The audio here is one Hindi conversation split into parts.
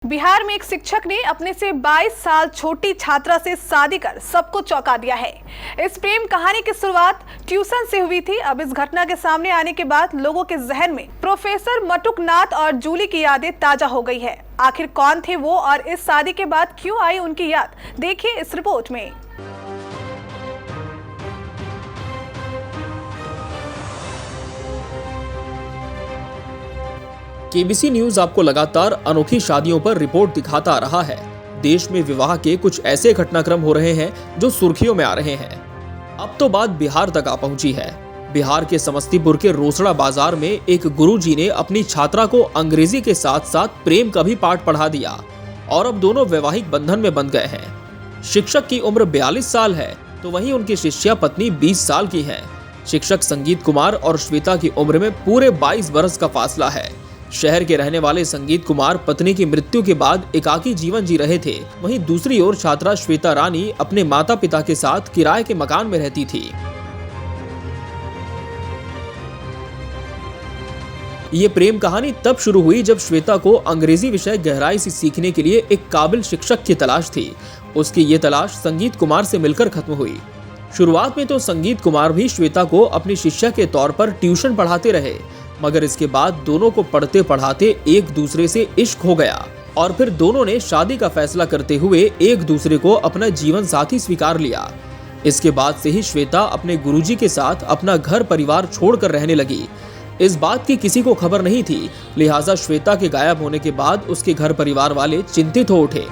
बिहार में एक शिक्षक ने अपने से 22 साल छोटी छात्रा से शादी कर सबको चौंका दिया है। इस प्रेम कहानी की शुरुआत ट्यूशन से हुई थी। अब इस घटना के सामने आने के बाद लोगों के जहन में प्रोफेसर मटुकनाथ और जूली की यादें ताजा हो गई है। आखिर कौन थे वो और इस शादी के बाद क्यों आई उनकी याद, देखिए इस रिपोर्ट में। केबीसी न्यूज आपको लगातार अनोखी शादियों पर रिपोर्ट दिखाता आ रहा है। देश में विवाह के कुछ ऐसे घटनाक्रम हो रहे हैं जो सुर्खियों में आ रहे हैं। अब तो बात बिहार तक आ पहुंची है। बिहार के समस्तीपुर के रोसड़ा बाजार में एक गुरुजी ने अपनी छात्रा को अंग्रेजी के साथ साथ प्रेम का भी पाठ पढ़ा दिया और अब दोनों वैवाहिक बंधन में बंध गए हैं। शिक्षक की उम्र 42 साल है तो वहीं उनकी शिष्या पत्नी 20 साल की है। शिक्षक संगीत कुमार और श्वेता की उम्र में पूरे 22 बरस का फासला है। शहर के रहने वाले संगीत कुमार पत्नी की मृत्यु के बाद एकाकी जीवन जी रहे थे। वहीं दूसरी ओर छात्रा श्वेता रानी अपने माता पिता के साथ किराए के मकान में रहती थी। ये प्रेम कहानी तब शुरू हुई जब श्वेता को अंग्रेजी विषय गहराई से सीखने के लिए एक काबिल शिक्षक की तलाश थी। उसकी ये तलाश संगीत कुमार से मिलकर खत्म हुई। शुरुआत में तो संगीत कुमार भी श्वेता को अपनी शिष्या के तौर पर ट्यूशन पढ़ाते रहे, मगर इसके बाद दोनों को पढ़ते पढ़ाते एक दूसरे से इश्क हो गया और फिर दोनों ने शादी का फैसला करते हुए एक दूसरे को अपना जीवन साथी स्वीकार लिया। इसके बाद से ही श्वेता अपने गुरुजी के साथ अपना घर परिवार छोड़कर रहने लगी। इस बात की किसी को खबर नहीं थी, लिहाजा श्वेता के गायब होने के बाद उसके घर परिवार वाले चिंतित हो उठे।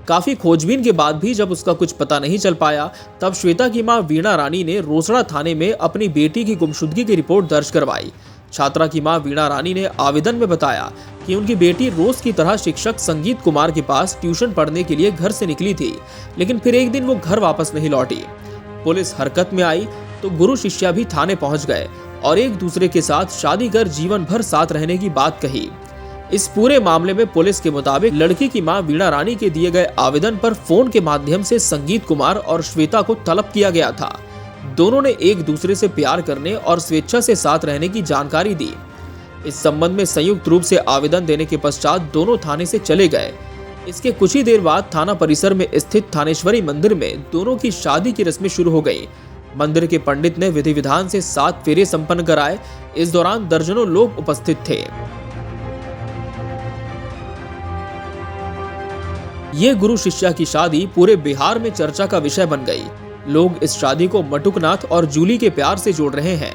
काफी खोजबीन के बाद भी जब उसका कुछ पता नहीं चल पाया, तब श्वेता की मां वीणा रानी ने रोसड़ा थाने में अपनी बेटी की गुमशुदगी की रिपोर्ट दर्ज करवाई। छात्रा की मां वीणा रानी ने आवेदन में बताया कि उनकी बेटी रोज की तरह शिक्षक संगीत कुमार के पास ट्यूशन पढ़ने के लिए घर से निकली थी, लेकिन फिर एक दिन वो घर वापस नहीं लौटी। पुलिस हरकत में आई तो गुरु शिष्या भी थाने पहुंच गए और एक दूसरे के साथ शादी कर जीवन भर साथ रहने की बात कही। इस पूरे मामले में पुलिस के मुताबिक लड़की की मां वीणा रानी के दिए गए आवेदन पर फोन के माध्यम से संगीत कुमार और श्वेता को तलब किया गया था। दोनों ने एक दूसरे से प्यार करने और स्वेच्छा से साथ रहने की जानकारी दी। इस संबंध में संयुक्त रूप से आवेदन देने के पश्चात दोनों थाने से चले गए। इसके कुछ ही देर बाद थाना परिसर में स्थित थानेश्वरी मंदिर में दोनों की शादी की रस्में शुरू हो गई। मंदिर के पंडित ने विधि विधान से 7 फेरे संपन्न कराए। इस दौरान दर्जनों लोग उपस्थित थे। ये गुरु शिष्या की शादी पूरे बिहार में चर्चा का विषय बन गई। लोग इस शादी को मटुकनाथ और जूली के प्यार से जोड़ रहे हैं।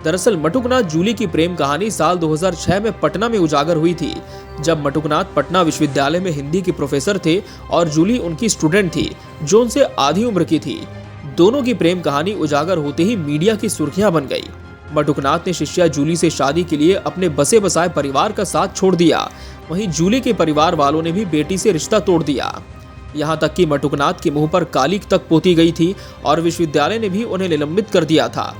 दरअसल मटुकनाथ जूली की प्रेम कहानी साल 2006 में पटना में उजागर हुई थी, जब मटुकनाथ पटना विश्वविद्यालय में हिंदी के प्रोफेसर थे और जूली उनकी स्टूडेंट थी जो उनसे आधी उम्र की थी। दोनों की प्रेम कहानी उजागर होते ही मीडिया की सुर्खियां बन गई। मटुकनाथ ने शिष्या जूली से शादी के लिए अपने बसे बसाए परिवार का साथ छोड़ दिया। वहीं जूली के परिवार वालों ने भी बेटी से रिश्ता तोड़ दिया। यहाँ तक कि मटुकनाथ के मुंह पर कालिक तक पोती गई थी और विश्वविद्यालय ने भी उन्हें निलंबित कर दिया था।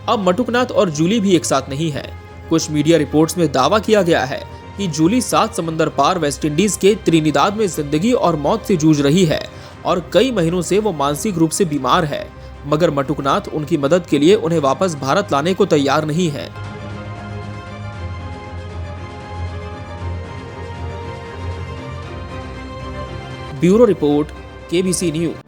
अब मटुकनाथ और जूली भी एक साथ नहीं है। कुछ मीडिया रिपोर्ट्स में दावा किया गया है कि जूली 7 समंदर पार वेस्टइंडीज के त्रिनिदाद में जिंदगी और मौत से जूझ रही है और कई महीनों से वो मानसिक रूप से बीमार है, मगर मटुकनाथ उनकी मदद के लिए उन्हें वापस भारत लाने को तैयार नहीं है। Bureau report, KBC news.